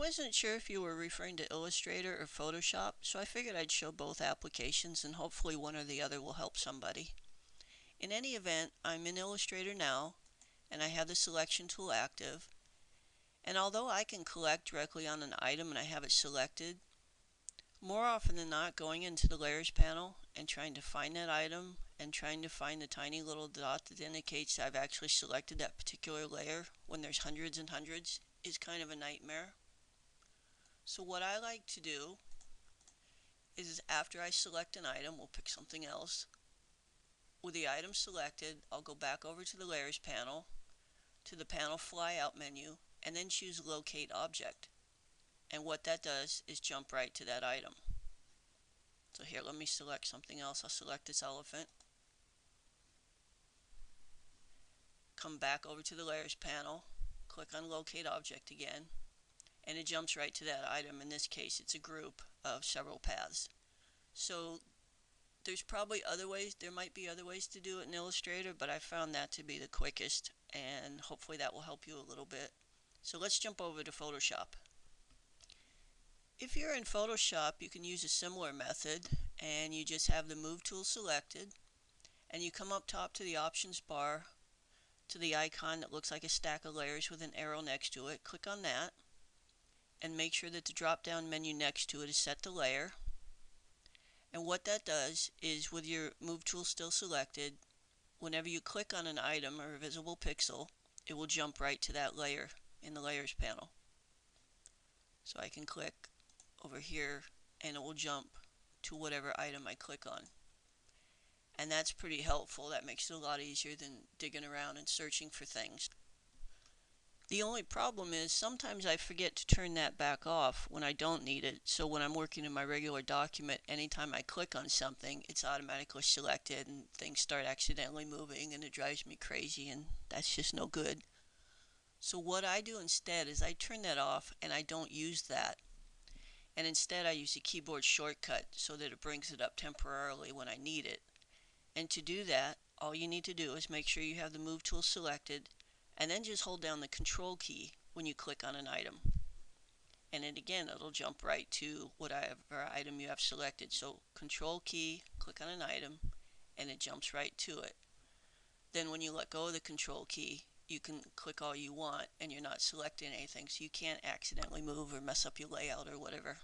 wasn't sure if you were referring to Illustrator or Photoshop, so I figured I'd show both applications and hopefully one or the other will help somebody. In any event, I'm in Illustrator now, and I have the selection tool active. And although I can collect directly on an item and I have it selected, more often than not, going into the Layers panel and trying to find that item and trying to find the tiny little dot that indicates I've actually selected that particular layer when there's hundreds and hundreds is kind of a nightmare. So what I like to do is after I select an item, we'll pick something else. With the item selected, I'll go back over to the Layers panel, to the panel flyout menu, and then choose Locate Object. And what that does is jump right to that item. So here, let me select something else. I'll select this elephant. Come back over to the Layers panel, click on Locate Object again, and it jumps right to that item. In this case, it's a group of several paths. So there's probably other ways, there might be other ways to do it in Illustrator, but I found that to be the quickest, and hopefully that will help you a little bit. So let's jump over to Photoshop. If you're in Photoshop, you can use a similar method, and you just have the Move tool selected, and you come up top to the Options bar to the icon that looks like a stack of layers with an arrow next to it. Click on that, and make sure that the drop-down menu next to it is Set to Layer. And what that does is, with your Move tool still selected, whenever you click on an item or a visible pixel, it will jump right to that layer in the Layers panel. So I can click over here and it will jump to whatever item I click on. And that's pretty helpful. That makes it a lot easier than digging around and searching for things. The only problem is sometimes I forget to turn that back off when I don't need it. So when I'm working in my regular document, anytime I click on something, it's automatically selected and things start accidentally moving and it drives me crazy, and that's just no good. So what I do instead is I turn that off and I don't use that. And instead I use a keyboard shortcut so that it brings it up temporarily when I need it. And to do that, all you need to do is make sure you have the Move tool selected, and then just hold down the Control key when you click on an item. And then again, it'll jump right to whatever item you have selected. So Control key, click on an item, and it jumps right to it. Then when you let go of the Control key, you can click all you want and you're not selecting anything, so you can't accidentally move or mess up your layout or whatever.